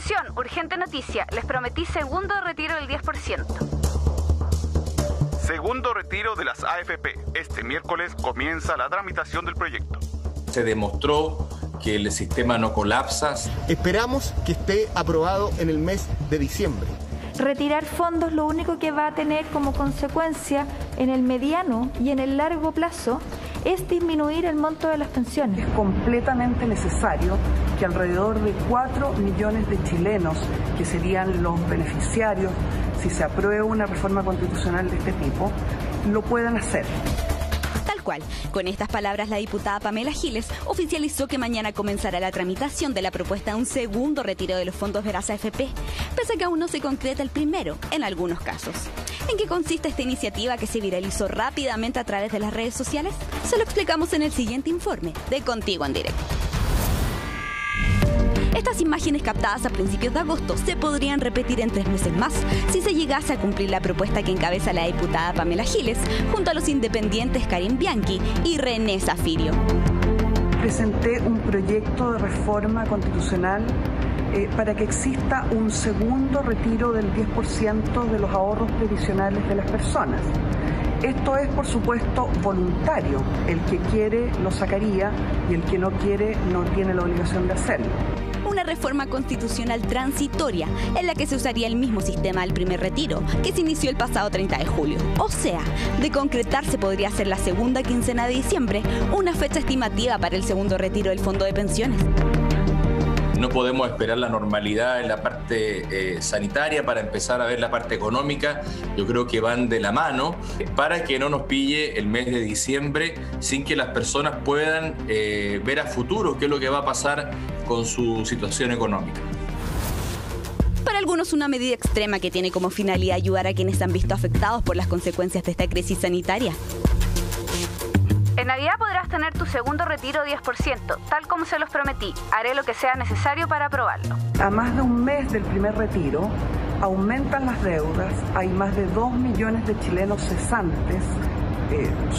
Atención, urgente noticia, les prometí segundo retiro del 10%. Segundo retiro de las AFP. Este miércoles comienza la tramitación del proyecto. Se demostró que el sistema no colapsa. Esperamos que esté aprobado en el mes de diciembre. Retirar fondos lo único que va a tener como consecuencia en el mediano y en el largo plazo es disminuir el monto de las pensiones. Es completamente necesario que alrededor de 4 millones de chilenos, que serían los beneficiarios si se aprueba una reforma constitucional de este tipo, lo puedan hacer. Tal cual. Con estas palabras, la diputada Pamela Giles oficializó que mañana comenzará la tramitación de la propuesta de un segundo retiro de los fondos de las AFP, pese a que aún no se concreta el primero en algunos casos. ¿En qué consiste esta iniciativa que se viralizó rápidamente a través de las redes sociales? Se lo explicamos en el siguiente informe de Contigo en Directo. Estas imágenes captadas a principios de agosto se podrían repetir en 3 meses más si se llegase a cumplir la propuesta que encabeza la diputada Pamela Giles junto a los independientes Karim Bianchi y René Zafirio. Presenté un proyecto de reforma constitucional para que exista un segundo retiro del 10% de los ahorros previsionales de las personas. Esto es, por supuesto, voluntario. El que quiere lo sacaría y el que no quiere no tiene la obligación de hacerlo. Una reforma constitucional transitoria en la que se usaría el mismo sistema del primer retiro que se inició el pasado 30 de julio. O sea, de concretarse podría ser la segunda quincena de diciembre, una fecha estimativa para el segundo retiro del fondo de pensiones. No podemos esperar la normalidad en la parte sanitaria para empezar a ver la parte económica. Yo creo que van de la mano para que no nos pille el mes de diciembre sin que las personas puedan ver a futuro qué es lo que va a pasar con su situación económica. Para algunos, una medida extrema que tiene como finalidad ayudar a quienes se han visto afectados por las consecuencias de esta crisis sanitaria. En Navidad podrás tener tu segundo retiro 10%, tal como se los prometí. Haré lo que sea necesario para aprobarlo. A más de un mes del primer retiro, aumentan las deudas. Hay más de 2 millones de chilenos cesantes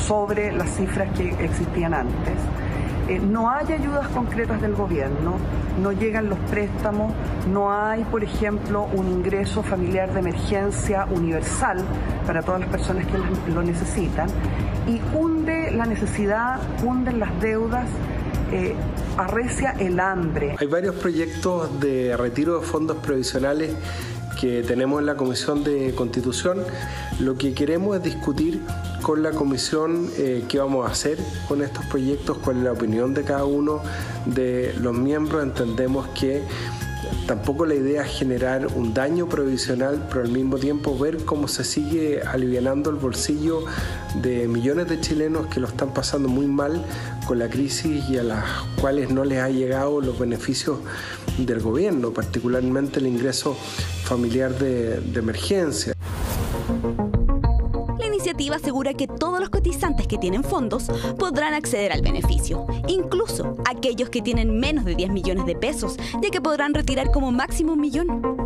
sobre las cifras que existían antes. No hay ayudas concretas del gobierno, no llegan los préstamos, no hay, por ejemplo, un ingreso familiar de emergencia universal para todas las personas que lo necesitan. Y cunde la necesidad, cunden las deudas, arrecia el hambre. Hay varios proyectos de retiro de fondos provisionales que tenemos en la Comisión de Constitución. Lo que queremos es discutir con la Comisión qué vamos a hacer con estos proyectos, cuál es la opinión de cada uno de los miembros. Entendemos que tampoco la idea es generar un daño provisional, pero al mismo tiempo ver cómo se sigue alivianando el bolsillo de millones de chilenos que lo están pasando muy mal con la crisis y a las cuales no les ha llegado los beneficios del gobierno, particularmente el ingreso familiar de emergencia. La iniciativa asegura que todos los cotizantes que tienen fondos podrán acceder al beneficio, incluso aquellos que tienen menos de 10 millones de pesos, ya que podrán retirar como máximo 1 millón.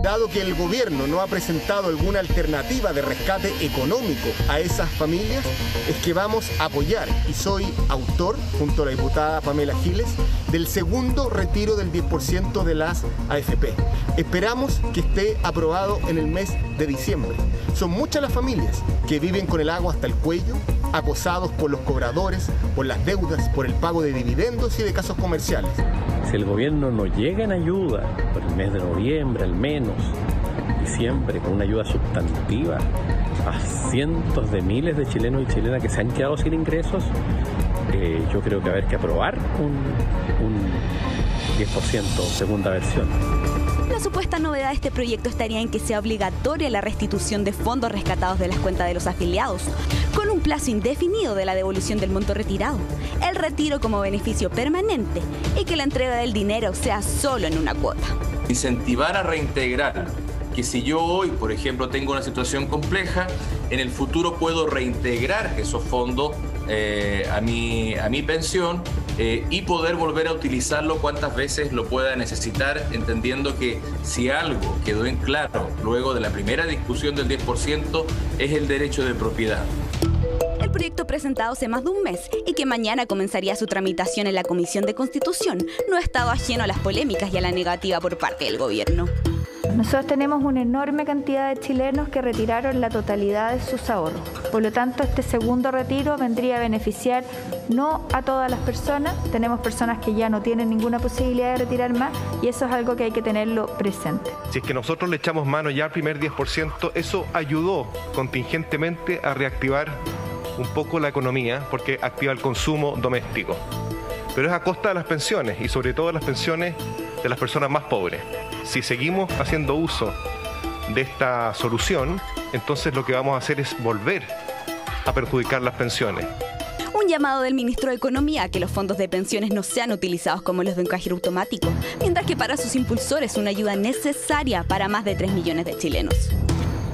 Dado que el gobierno no ha presentado alguna alternativa de rescate económico a esas familias, es que vamos a apoyar, y soy autor, junto a la diputada Pamela Giles, del segundo retiro del 10% de las AFP. Esperamos que esté aprobado en el mes de diciembre. Son muchas las familias que viven con el agua hasta el cuello, acosados por los cobradores, por las deudas, por el pago de dividendos y de casos comerciales. Si el gobierno no llega en ayuda por el mes de noviembre, al menos, diciembre, con una ayuda sustantiva a cientos de miles de chilenos y chilenas que se han quedado sin ingresos, yo creo que va a haber que aprobar un 10% segunda versión. La supuesta novedad de este proyecto estaría en que sea obligatoria la restitución de fondos rescatados de las cuentas de los afiliados, con un plazo indefinido de la devolución del monto retirado, el retiro como beneficio permanente y que la entrega del dinero sea solo en una cuota. Incentivar a reintegrar, que si yo hoy, por ejemplo, tengo una situación compleja, en el futuro puedo reintegrar esos fondos a mi pensión y poder volver a utilizarlo cuantas veces lo pueda necesitar, entendiendo que si algo quedó en claro luego de la primera discusión del 10% es el derecho de propiedad. El proyecto presentado hace más de un mes y que mañana comenzaría su tramitación en la Comisión de Constitución no ha estado ajeno a las polémicas y a la negativa por parte del gobierno. Nosotros tenemos una enorme cantidad de chilenos que retiraron la totalidad de sus ahorros. Por lo tanto, este segundo retiro vendría a beneficiar no a todas las personas. Tenemos personas que ya no tienen ninguna posibilidad de retirar más y eso es algo que hay que tenerlo presente. Si es que nosotros le echamos mano ya al primer 10%, eso ayudó contingentemente a reactivar un poco la economía porque activa el consumo doméstico. Pero es a costa de las pensiones y sobre todo de las pensiones de las personas más pobres. Si seguimos haciendo uso de esta solución, entonces lo que vamos a hacer es volver a perjudicar las pensiones. Un llamado del ministro de Economía a que los fondos de pensiones no sean utilizados como los de un cajero automático, mientras que para sus impulsores una ayuda necesaria para más de 3 millones de chilenos.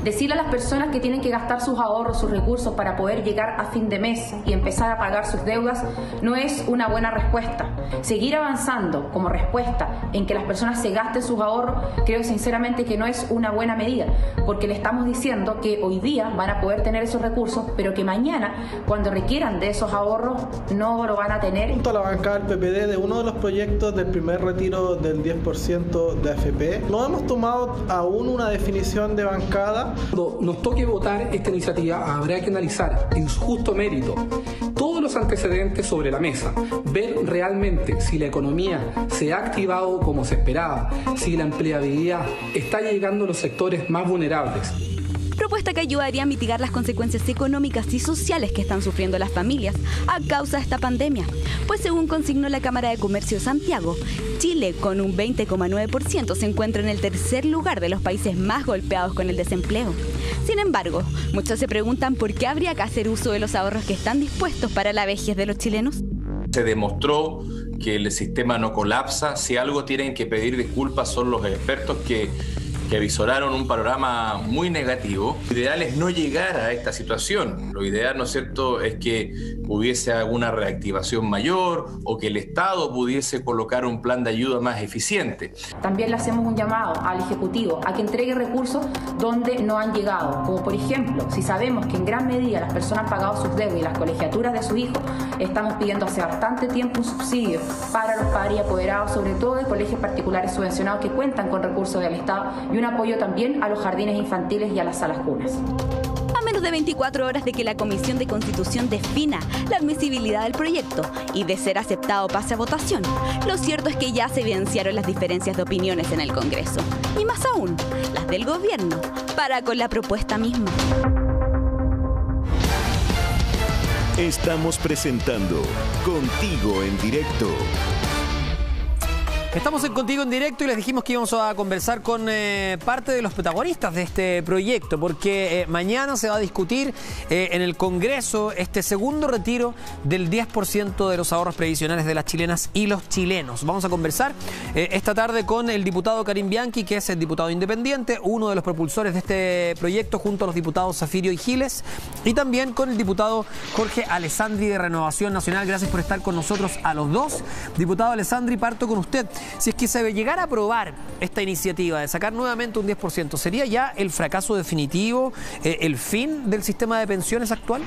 Decirle a las personas que tienen que gastar sus ahorros, sus recursos para poder llegar a fin de mes y empezar a pagar sus deudas no es una buena respuesta. Seguir avanzando como respuesta en que las personas se gasten sus ahorros, creo sinceramente que no es una buena medida, porque le estamos diciendo que hoy día van a poder tener esos recursos, pero que mañana, cuando requieran de esos ahorros, no lo van a tener. Junto a la bancada del PPD de uno de los proyectos del primer retiro del 10% de AFP, no hemos tomado aún una definición de bancada. Cuando nos toque votar esta iniciativa habrá que analizar en su justo mérito todos los antecedentes sobre la mesa, ver realmente si la economía se ha activado como se esperaba, si la empleabilidad está llegando a los sectores más vulnerables. Propuesta que ayudaría a mitigar las consecuencias económicas y sociales que están sufriendo las familias a causa de esta pandemia. Pues según consignó la Cámara de Comercio de Santiago, Chile, con un 20,9%, se encuentra en el tercer lugar de los países más golpeados con el desempleo. Sin embargo, muchos se preguntan por qué habría que hacer uso de los ahorros que están dispuestos para la vejez de los chilenos. Se demostró que el sistema no colapsa. Si algo tienen que pedir disculpas son los expertos que avisoraron un panorama muy negativo. Lo ideal es no llegar a esta situación. Lo ideal, ¿no es cierto?, es que hubiese alguna reactivación mayor o que el Estado pudiese colocar un plan de ayuda más eficiente. También le hacemos un llamado al Ejecutivo a que entregue recursos donde no han llegado. Como por ejemplo, si sabemos que en gran medida las personas han pagado sus deudas y las colegiaturas de sus hijos, estamos pidiendo hace bastante tiempo un subsidio para los padres y apoderados, sobre todo de colegios particulares subvencionados que cuentan con recursos del Estado, y un apoyo también a los jardines infantiles y a las salas cunas. A menos de 24 horas de que la Comisión de Constitución defina la admisibilidad del proyecto y de ser aceptado pase a votación, lo cierto es que ya se evidenciaron las diferencias de opiniones en el Congreso, y más aún, las del gobierno, para con la propuesta misma. Estamos presentando Contigo en Directo. Estamos en Contigo en Directo y les dijimos que íbamos a conversar con parte de los protagonistas de este proyecto, porque mañana se va a discutir en el Congreso este segundo retiro del 10% de los ahorros previsionales de las chilenas y los chilenos. Vamos a conversar esta tarde con el diputado Karim Bianchi, que es el diputado independiente, uno de los propulsores de este proyecto, junto a los diputados Zafirio y Giles, y también con el diputado Jorge Alessandri de Renovación Nacional. Gracias por estar con nosotros a los dos. Diputado Alessandri, parto con usted. Si es que se llegara a aprobar esta iniciativa de sacar nuevamente un 10%, ¿sería ya el fracaso definitivo, el fin del sistema de pensiones actual?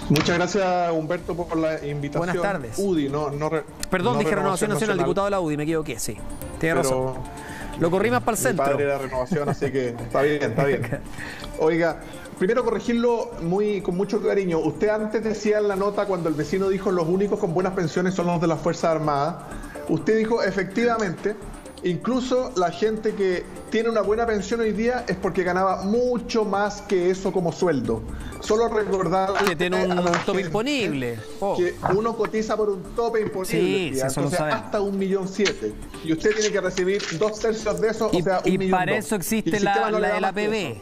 Muchas gracias, Humberto, por la invitación. Buenas tardes. UDI, Perdón, dije Renovación Nacional, diputado de la UDI, me equivoqué, sí. Tiene razón. Lo corrí más para el centro. Mi padre era Renovación, así que está bien, está bien. Oiga, primero corregirlo con mucho cariño. Usted antes decía en la nota, cuando el vecino dijo los únicos con buenas pensiones son los de las Fuerzas Armadas, usted dijo efectivamente, incluso la gente que tiene una buena pensión hoy día es porque ganaba mucho más que eso como sueldo. Solo recordar que tiene un tope imponible. Que uno cotiza por un tope imponible. Sí, eso entonces, lo hasta 1,7 millones. Y usted tiene que recibir 2/3 de eso, o sea, 1,2 millones. Y para eso existe la de la APB.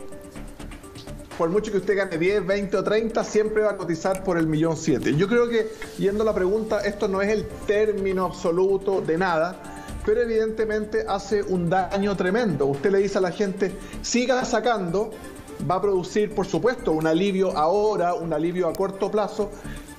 Por mucho que usted gane 10, 20 o 30, siempre va a cotizar por el 1,7 millones. Yo creo que, yendo a la pregunta, esto no es el término absoluto de nada, pero evidentemente hace un daño tremendo. Usted le dice a la gente, siga sacando, va a producir, por supuesto, un alivio ahora, un alivio a corto plazo,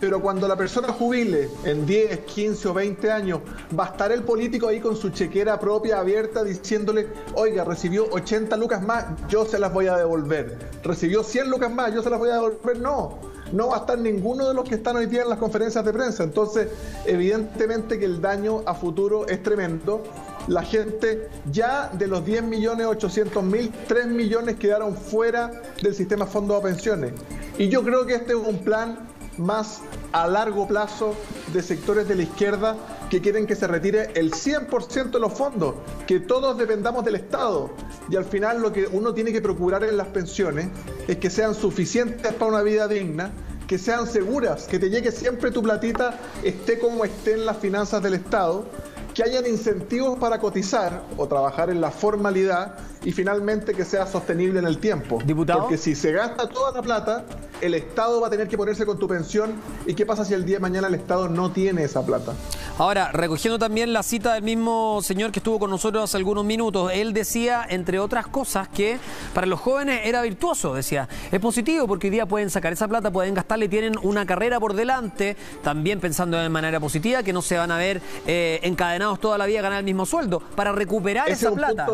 Pero cuando la persona jubile en 10, 15 o 20 años, va a estar el político ahí con su chequera propia abierta diciéndole, oiga, recibió 80 lucas más, yo se las voy a devolver. Recibió 100 lucas más, yo se las voy a devolver. No va a estar ninguno de los que están hoy día en las conferencias de prensa. Entonces, evidentemente que el daño a futuro es tremendo. La gente, ya de los 10.800.000, 3 millones quedaron fuera del sistema fondo de pensiones. Y yo creo que este es un plan más a largo plazo de sectores de la izquierda que quieren que se retire el 100% de los fondos, que todos dependamos del Estado. Y al final lo que uno tiene que procurar en las pensiones es que sean suficientes para una vida digna, que sean seguras, que te llegue siempre tu platita, esté como esté en las finanzas del Estado, que hayan incentivos para cotizar o trabajar en la formalidad y finalmente que sea sostenible en el tiempo. ¿Diputado? Porque si se gasta toda la plata, el Estado va a tener que ponerse con tu pensión. ¿Y qué pasa si el día de mañana el Estado no tiene esa plata? Ahora, recogiendo también la cita del mismo señor que estuvo con nosotros hace algunos minutos, él decía, entre otras cosas, que para los jóvenes era virtuoso, decía. Es positivo porque hoy día pueden sacar esa plata, pueden gastarla y tienen una carrera por delante, también pensando de manera positiva, que no se van a ver encadenados toda la vida a ganar el mismo sueldo, para recuperar esa plata.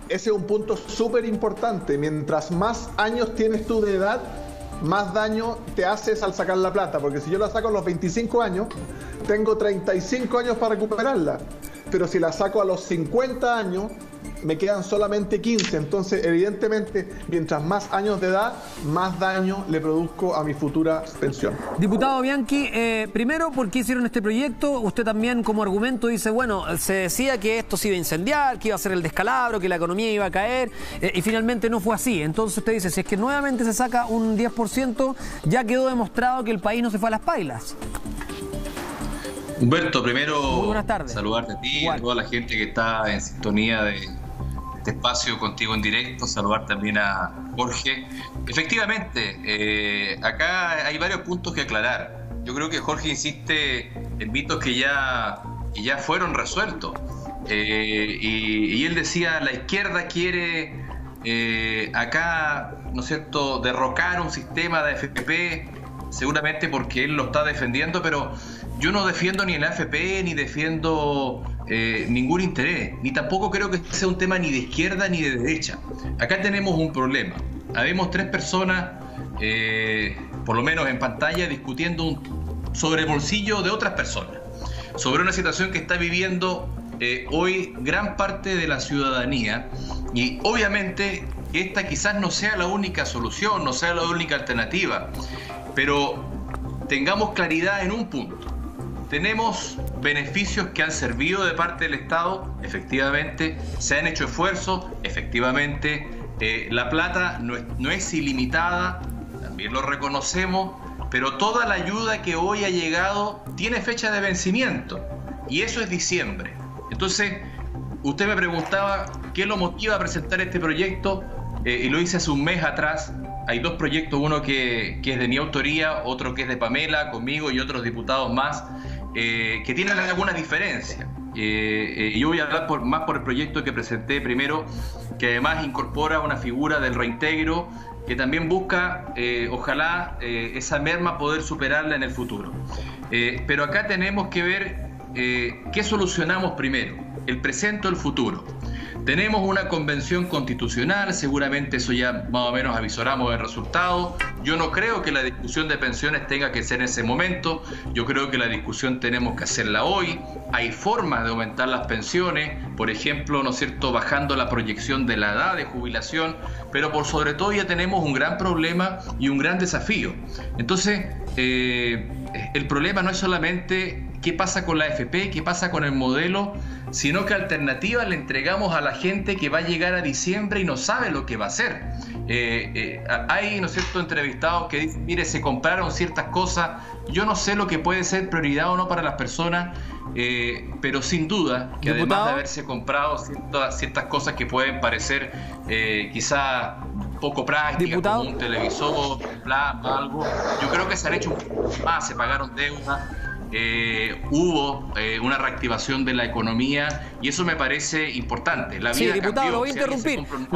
Ese es un punto súper importante. Mientras más años tienes tú de edad, más daño te haces al sacar la plata. Porque si yo la saco a los 25 años, tengo 35 años para recuperarla. Pero si la saco a los 50 años, me quedan solamente 15. Entonces, evidentemente, mientras más años de edad, más daño le produzco a mi futura pensión. Diputado Bianchi, primero, ¿por qué hicieron este proyecto? Usted también como argumento dice, bueno, se decía que esto se iba a incendiar, que iba a ser el descalabro, que la economía iba a caer, y finalmente no fue así. Entonces usted dice, si es que nuevamente se saca un 10%, ya quedó demostrado que el país no se fue a las pailas. Humberto, primero buenas tardes. Saludarte a ti y a toda la gente que está en sintonía de este espacio contigo en directo, saludar también a Jorge. Efectivamente, acá hay varios puntos que aclarar. Yo creo que Jorge insiste en mitos que ya fueron resueltos. Y él decía, la izquierda quiere acá, ¿no es cierto?, derrocar un sistema de AFP, seguramente porque él lo está defendiendo, pero yo no defiendo ni el AFP, ni defiendo ningún interés, ni tampoco creo que sea un tema ni de izquierda ni de derecha. Acá tenemos un problema. Habemos 3 personas, por lo menos en pantalla, discutiendo sobre el bolsillo de otras personas, sobre una situación que está viviendo hoy gran parte de la ciudadanía, y obviamente esta quizás no sea la única solución, no sea la única alternativa, pero tengamos claridad en un punto. Tenemos beneficios que han servido de parte del Estado, efectivamente, se han hecho esfuerzos, efectivamente, la plata no es ilimitada, también lo reconocemos, pero toda la ayuda que hoy ha llegado tiene fecha de vencimiento, y eso es diciembre. Entonces, usted me preguntaba qué lo motiva a presentar este proyecto, y lo hice hace un mes atrás. Hay 2 proyectos, uno que es de mi autoría, otro que es de Pamela, conmigo y otros diputados más, que tienen algunas diferencias. Yo voy a hablar más por el proyecto que presenté primero, que además incorpora una figura del reintegro, que también busca, ojalá, esa merma poder superarla en el futuro. Pero acá tenemos que ver qué solucionamos primero, el presente o el futuro. Tenemos una convención constitucional, seguramente eso ya más o menos avisoramos el resultado. Yo no creo que la discusión de pensiones tenga que ser en ese momento, yo creo que la discusión tenemos que hacerla hoy. Hay formas de aumentar las pensiones, por ejemplo, ¿no es cierto?, bajando la proyección de la edad de jubilación, pero por sobre todo ya tenemos un gran problema y un gran desafío. Entonces, el problema no es solamente qué pasa con la AFP, qué pasa con el modelo, sino que alternativas le entregamos a la gente que va a llegar a diciembre y no sabe lo que va a hacer. Hay, ¿no es cierto?, entrevistados que dicen, mire, se compraron ciertas cosas, yo no sé lo que puede ser prioridad o no para las personas, pero sin duda que además de haberse comprado ciertas cosas que pueden parecer quizá poco prácticas, como un televisor, algo, yo creo que se han hecho más, se pagaron deudas. hubo una reactivación de la economía y eso me parece importante. La vida diputado, cambió, lo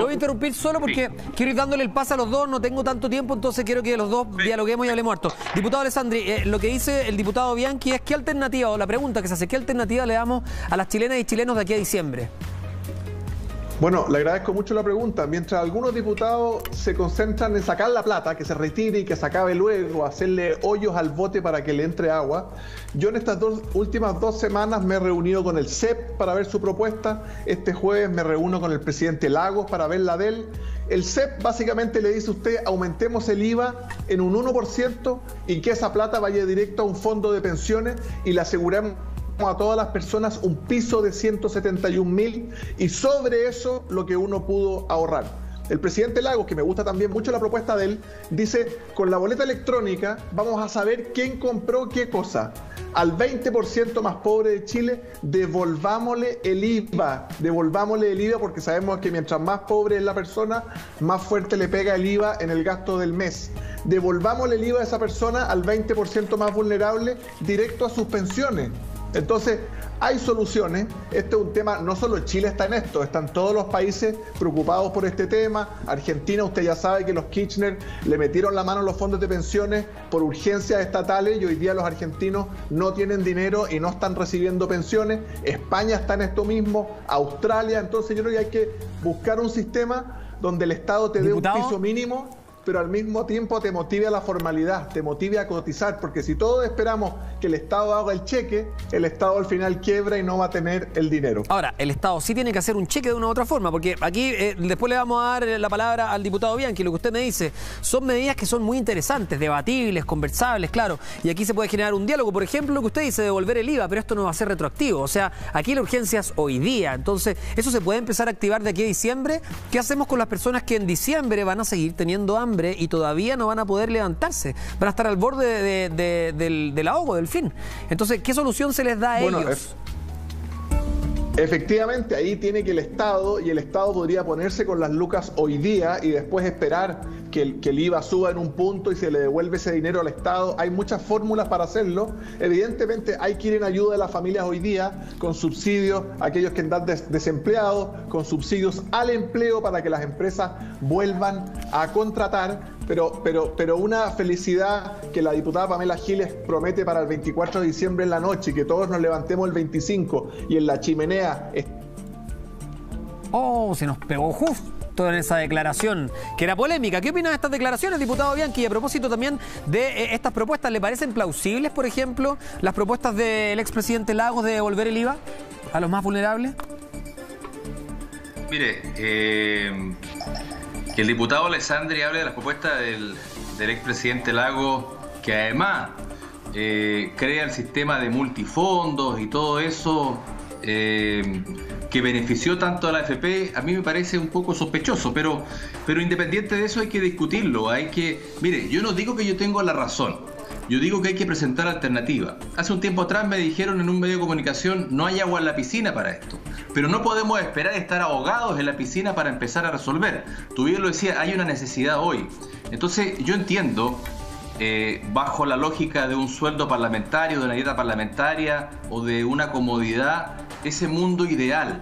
voy a interrumpir solo porque quiero ir dándole el pase a los dos, no tengo tanto tiempo, entonces quiero que los dos dialoguemos y hablemos harto. Diputado Alessandri, lo que dice el diputado Bianchi es ¿qué alternativa, o la pregunta que se hace, qué alternativa le damos a las chilenas y chilenos de aquí a diciembre? Bueno, le agradezco mucho la pregunta. Mientras algunos diputados se concentran en sacar la plata, que se retire y que se acabe luego, hacerle hoyos al bote para que le entre agua, yo en estas últimas 2 semanas me he reunido con el CEP para ver su propuesta. Este jueves me reúno con el presidente Lagos para ver la de él. El CEP básicamente le dice a usted, aumentemos el IVA en un 1% y que esa plata vaya directo a un fondo de pensiones y le aseguremos a todas las personas un piso de 171.000 y sobre eso lo que uno pudo ahorrar. El presidente Lagos, que me gusta también mucho la propuesta de él, dice, con la boleta electrónica vamos a saber quién compró qué cosa. Al 20% más pobre de Chile, devolvámosle el IVA porque sabemos que mientras más pobre es la persona, más fuerte le pega el IVA en el gasto del mes. Devolvámosle el IVA a esa persona al 20% más vulnerable directo a sus pensiones. Entonces, hay soluciones. Este es un tema, no solo Chile está en esto, están todos los países preocupados por este tema. Argentina, usted ya sabe que los Kirchner le metieron la mano a los fondos de pensiones por urgencias estatales y hoy día los argentinos no tienen dinero y no están recibiendo pensiones. España está en esto mismo, Australia. Entonces yo creo que hay que buscar un sistema donde el Estado te dé un piso mínimo, pero al mismo tiempo te motive a la formalidad, te motive a cotizar, porque si todos esperamos que el Estado haga el cheque, el Estado al final quiebra y no va a tener el dinero. Ahora, el Estado sí tiene que hacer un cheque de una u otra forma, porque aquí después le vamos a dar la palabra al diputado Bianchi. Lo que usted me dice son medidas que son muy interesantes, debatibles, conversables, claro, y aquí se puede generar un diálogo. Por ejemplo, lo que usted dice, devolver el IVA, pero esto no va a ser retroactivo, o sea, aquí la urgencia es hoy día, entonces eso se puede empezar a activar de aquí a diciembre. ¿Qué hacemos con las personas que en diciembre van a seguir teniendo hambre y todavía no van a poder levantarse? Van a estar al borde del ahogo, del fin. Entonces, ¿qué solución se les da a ellos? Efectivamente, ahí tiene que el Estado, y el Estado podría ponerse con las lucas hoy día y después esperar que el IVA suba en un punto y se le devuelve ese dinero al Estado. Hay muchas fórmulas para hacerlo. Evidentemente hay que ir en ayuda de las familias hoy día con subsidios a aquellos que andan desempleados, con subsidios al empleo para que las empresas vuelvan a contratar. Pero una felicidad que la diputada Pamela Giles promete para el 24 de diciembre en la noche, que todos nos levantemos el 25 y en la chimenea... Oh, se nos pegó justo en esa declaración, que era polémica. ¿Qué opina de estas declaraciones, diputado Bianchi? Y a propósito también de estas propuestas, ¿le parecen plausibles, por ejemplo, las propuestas del expresidente Lagos de devolver el IVA a los más vulnerables? Mire, que el diputado Alessandri hable de las propuestas del expresidente Lagos, que además crea el sistema de multifondos y todo eso, que benefició tanto a la AFP, a mí me parece un poco sospechoso, pero independiente de eso hay que discutirlo, mire, yo no digo que yo tengo la razón, yo digo que hay que presentar alternativas. Hace un tiempo atrás me dijeron en un medio de comunicación, no hay agua en la piscina para esto, pero no podemos esperar estar ahogados en la piscina para empezar a resolver. Tú bien lo decías, hay una necesidad hoy. Entonces yo entiendo, bajo la lógica de un sueldo parlamentario, de una dieta parlamentaria o de una comodidad, ese mundo ideal,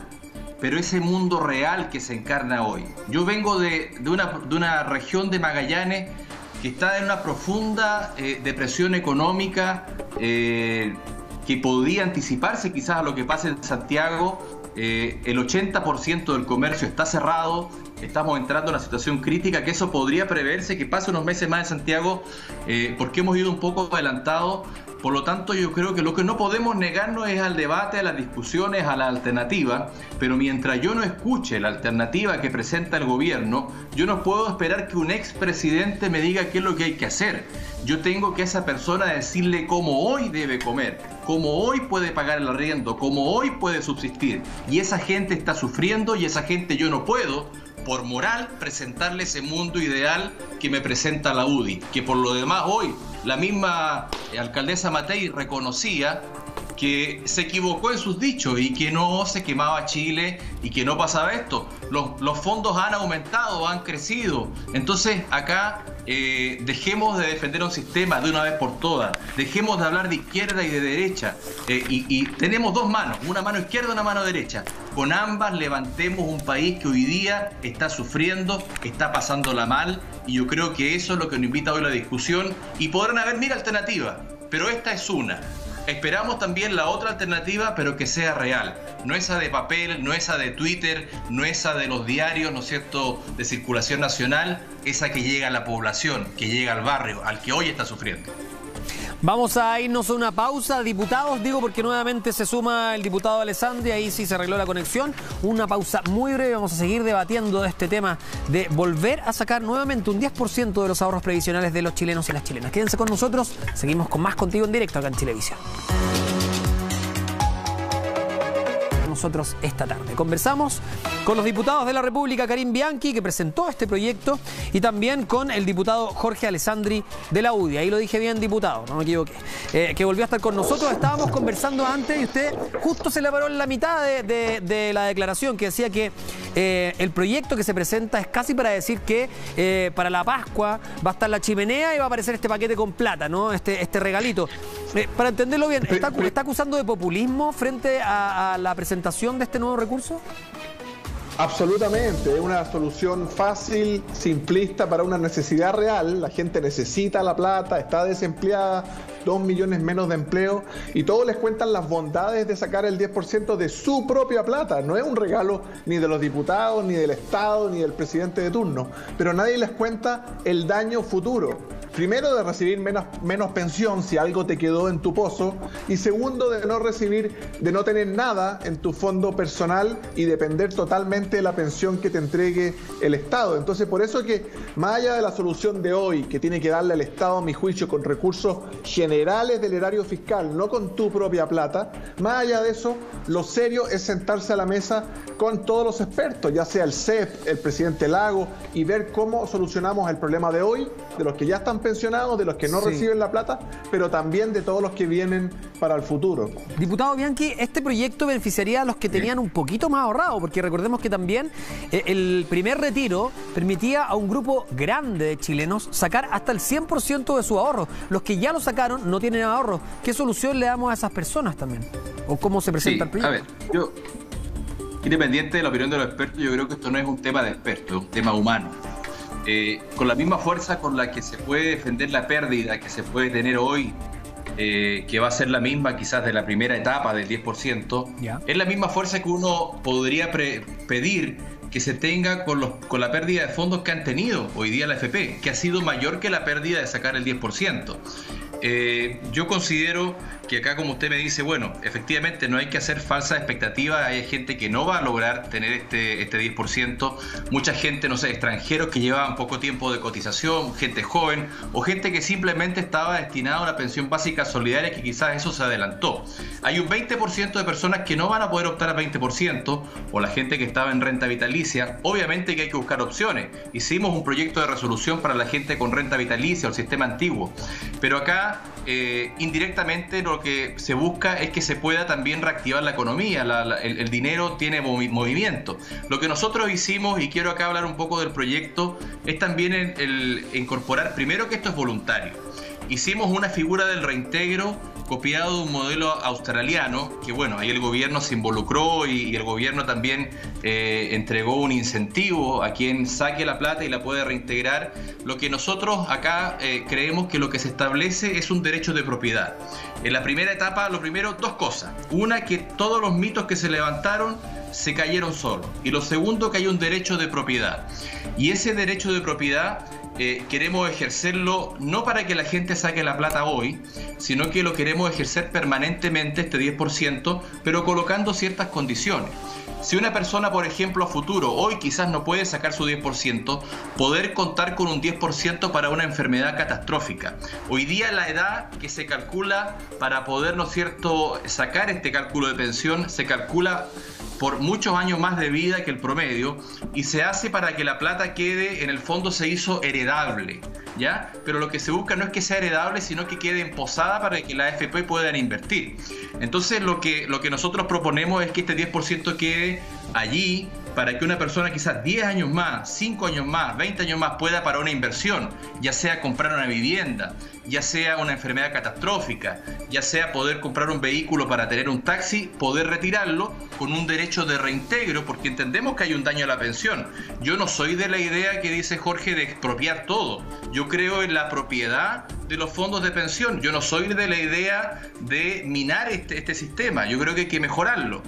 pero ese mundo real que se encarna hoy. Yo vengo de una región de Magallanes que está en una profunda depresión económica, que podía anticiparse quizás a lo que pasa en Santiago. El 80% del comercio está cerrado, estamos entrando en una situación crítica, que eso podría preverse que pase unos meses más en Santiago, porque hemos ido un poco adelantados. Por lo tanto, yo creo que lo que no podemos negarnos es al debate, a las discusiones, a la alternativa, pero mientras yo no escuche la alternativa que presenta el gobierno, yo no puedo esperar que un expresidente me diga qué es lo que hay que hacer. Yo tengo que a esa persona decirle cómo hoy debe comer, cómo hoy puede pagar el arriendo, cómo hoy puede subsistir. Y esa gente está sufriendo y esa gente yo no puedo, por moral, presentarle ese mundo ideal que me presenta la UDI, que por lo demás hoy la misma alcaldesa Matei reconocía que se equivocó en sus dichos y que no se quemaba Chile y que no pasaba esto. Los fondos han aumentado, han crecido. Entonces acá dejemos de defender un sistema de una vez por todas. Dejemos de hablar de izquierda y de derecha. Y tenemos dos manos, una mano izquierda y una mano derecha. Con ambas levantemos un país que hoy día está sufriendo, está pasándola mal, y yo creo que eso es lo que nos invita hoy a la discusión. Y podrán haber mil alternativas, pero esta es una. Esperamos también la otra alternativa, pero que sea real. No esa de papel, no esa de Twitter, no esa de los diarios, ¿no es cierto?, de circulación nacional, esa que llega a la población, que llega al barrio, al que hoy está sufriendo. Vamos a irnos a una pausa, diputados, digo porque nuevamente se suma el diputado Alessandri, ahí sí se arregló la conexión. Una pausa muy breve, vamos a seguir debatiendo de este tema de volver a sacar nuevamente un 10% de los ahorros previsionales de los chilenos y las chilenas. Quédense con nosotros, seguimos con más Contigo en Directo acá en Chilevisión. Nosotros esta tarde conversamos con los diputados de la República, Karim Bianchi, que presentó este proyecto, y también con el diputado Jorge Alessandri de la UDI. Ahí lo dije bien, diputado, no me equivoqué, que volvió a estar con nosotros. Estábamos conversando antes y usted justo se le paró en la mitad de la declaración, que decía que el proyecto que se presenta es casi para decir que para la Pascua va a estar la chimenea y va a aparecer este paquete con plata, ¿no? Este regalito. Para entenderlo bien, ¿está acusando de populismo frente a la presentación de este nuevo recurso? Absolutamente, es una solución fácil, simplista para una necesidad real. La gente necesita la plata, está desempleada, 2 millones menos de empleo, y todos les cuentan las bondades de sacar el 10% de su propia plata. No es un regalo ni de los diputados, ni del Estado, ni del presidente de turno, pero nadie les cuenta el daño futuro. Primero, de recibir menos pensión si algo te quedó en tu pozo, y segundo, de no tener nada en tu fondo personal y depender totalmente de la pensión que te entregue el Estado. Entonces, por eso que más allá de la solución de hoy, que tiene que darle al Estado, a mi juicio, con recursos generales del erario fiscal, no con tu propia plata, más allá de eso, lo serio es sentarse a la mesa con todos los expertos, ya sea el CEP, el presidente Lago, y ver cómo solucionamos el problema de hoy, de los que ya están pensionados, de los que no reciben la plata, pero también de todos los que vienen para el futuro. Diputado Bianchi, este proyecto beneficiaría a los que tenían un poquito más ahorrado, porque recordemos que también el primer retiro permitía a un grupo grande de chilenos sacar hasta el 100% de su ahorro. Los que ya lo sacaron no tienen ahorro. ¿Qué solución le damos a esas personas también? ¿O cómo se presenta el proyecto? A ver, yo, independiente de la opinión de los expertos, yo creo que esto no es un tema de expertos, es un tema humano. Con la misma fuerza con la que se puede defender la pérdida que se puede tener hoy, que va a ser la misma quizás de la primera etapa del 10%, es la misma fuerza que uno podría pedir que se tenga con la pérdida de fondos que han tenido hoy día la AFP, que ha sido mayor que la pérdida de sacar el 10%. Yo considero que acá, como usted me dice, bueno, efectivamente no hay que hacer falsas expectativas. Hay gente que no va a lograr tener este 10%, mucha gente, no sé, extranjeros que llevaban poco tiempo de cotización, gente joven o gente que simplemente estaba destinada a una pensión básica solidaria, que quizás eso se adelantó. Hay un 20% de personas que no van a poder optar al 20%, o la gente que estaba en renta vitalicia. Obviamente que hay que buscar opciones. Hicimos un proyecto de resolución para la gente con renta vitalicia o el sistema antiguo, pero acá indirectamente lo que se busca es que se pueda también reactivar la economía. El dinero tiene movimiento. Lo que nosotros hicimos, y quiero acá hablar un poco del proyecto, es también el incorporar primero que esto es voluntario. Hicimos una figura del reintegro copiado de un modelo australiano, que bueno, ahí el gobierno se involucró y el gobierno también entregó un incentivo a quien saque la plata y la puede reintegrar. Lo que nosotros acá creemos que lo que se establece es un derecho de propiedad. En la primera etapa, lo primero, dos cosas. Una, que todos los mitos que se levantaron se cayeron solos. Y lo segundo, que hay un derecho de propiedad. Y ese derecho de propiedad queremos ejercerlo no para que la gente saque la plata hoy, sino que lo queremos ejercer permanentemente, este 10%, pero colocando ciertas condiciones. Si una persona, por ejemplo, a futuro, hoy quizás no puede sacar su 10%, poder contar con un 10% para una enfermedad catastrófica. Hoy día la edad que se calcula para poder, ¿no es cierto?, sacar este cálculo de pensión, se calcula por muchos años más de vida que el promedio, y se hace para que la plata quede, en el fondo se hizo heredable. ¿ya? Pero lo que se busca no es que sea heredable, sino que quede en posada para que las AFP puedan invertir. Entonces lo que nosotros proponemos es que este 10% quede allí para que una persona quizás 10 años más, 5 años más, 20 años más pueda para una inversión, ya sea comprar una vivienda, ya sea una enfermedad catastrófica, ya sea poder comprar un vehículo para tener un taxi, poder retirarlo con un derecho de reintegro, porque entendemos que hay un daño a la pensión. Yo no soy de la idea que dice Jorge de expropiar todo. Yo creo en la propiedad de los fondos de pensión. Yo no soy de la idea de minar este sistema. Yo creo que hay que mejorarlo.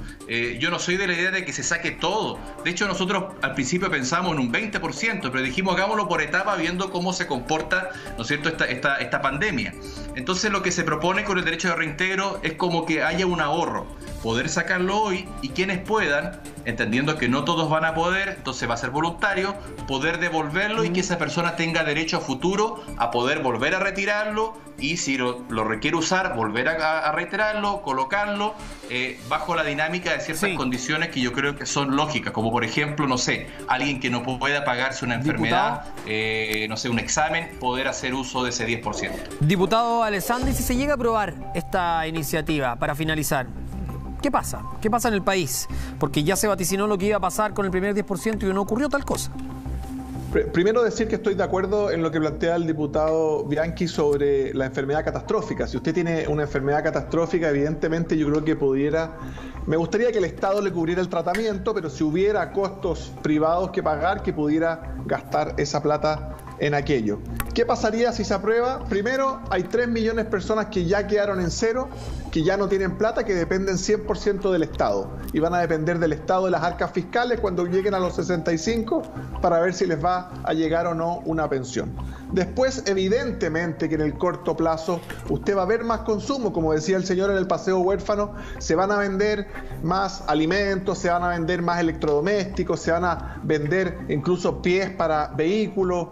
Yo no soy de la idea de que se saque todo. De hecho, nosotros al principio pensamos en un 20%, pero dijimos hagámoslo por etapa viendo cómo se comporta, ¿no es cierto?, esta pandemia. Entonces lo que se propone con el derecho de reintegro es como que haya un ahorro, poder sacarlo hoy y quienes puedan, entendiendo que no todos van a poder, entonces va a ser voluntario, poder devolverlo y que esa persona tenga derecho a futuro a poder volver a retirarlo y si lo requiere usar, volver a reiterarlo, colocarlo bajo la dinámica de ciertas condiciones que yo creo que son lógicas, como por ejemplo, no sé, alguien que no pueda pagarse una enfermedad, no sé, un examen, poder hacer uso de ese 10%. Diputado Alessandri, si se llega a aprobar esta iniciativa, para finalizar, ¿qué pasa? ¿Qué pasa en el país? Porque ya se vaticinó lo que iba a pasar con el primer 10% y no ocurrió tal cosa. Primero decir que estoy de acuerdo en lo que plantea el diputado Bianchi sobre la enfermedad catastrófica. Si usted tiene una enfermedad catastrófica, evidentemente yo creo que me gustaría que el Estado le cubriera el tratamiento, pero si hubiera costos privados que pagar, que pudiera gastar esa plata en aquello. ¿Qué pasaría si se aprueba? Primero, hay 3 millones de personas que ya quedaron en cero, que ya no tienen plata, que dependen 100% del Estado. Y van a depender del Estado de las arcas fiscales cuando lleguen a los 65 para ver si les va a llegar o no una pensión. Después, evidentemente que en el corto plazo usted va a ver más consumo, como decía el señor en el paseo huérfano, se van a vender más alimentos, se van a vender más electrodomésticos, se van a vender incluso pies para vehículos,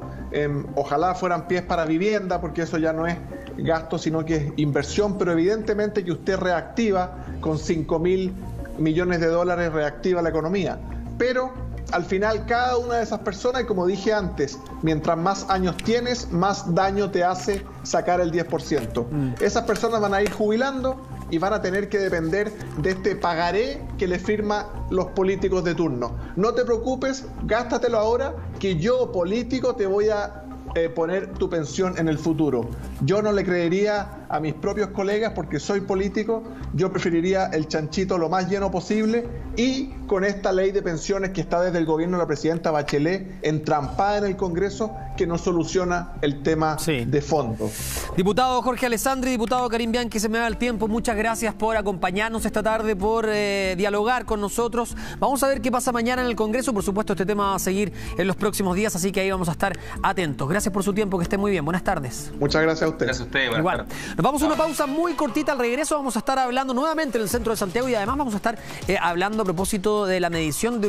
ojalá fueran pies para vivienda, porque eso ya no es gasto, sino que es inversión, pero evidentemente que usted reactiva con 5.000 millones de dólares, reactiva la economía. Pero al final cada una de esas personas, y como dije antes, mientras más años tienes, más daño te hace sacar el 10%. Esas personas van a ir jubilando y van a tener que depender de este pagaré que le firman los políticos de turno. No te preocupes, gástatelo ahora, que yo, político, te voy a poner tu pensión en el futuro. Yo no le creería a mis propios colegas porque soy político, yo preferiría el chanchito lo más lleno posible y con esta ley de pensiones que está desde el gobierno de la presidenta Bachelet entrampada en el Congreso que no soluciona el tema de fondo. Diputado Jorge Alessandri, diputado Karim Bianchi, se me da el tiempo, muchas gracias por acompañarnos esta tarde, por dialogar con nosotros. Vamos a ver qué pasa mañana en el Congreso, por supuesto este tema va a seguir en los próximos días, así que ahí vamos a estar atentos. Gracias por su tiempo, que esté muy bien. Buenas tardes. Muchas gracias a usted. Gracias a usted. Igual. Nos vamos a una pausa muy cortita. Al regreso vamos a estar hablando nuevamente en el centro de Santiago y además vamos a estar hablando a propósito de la medición de una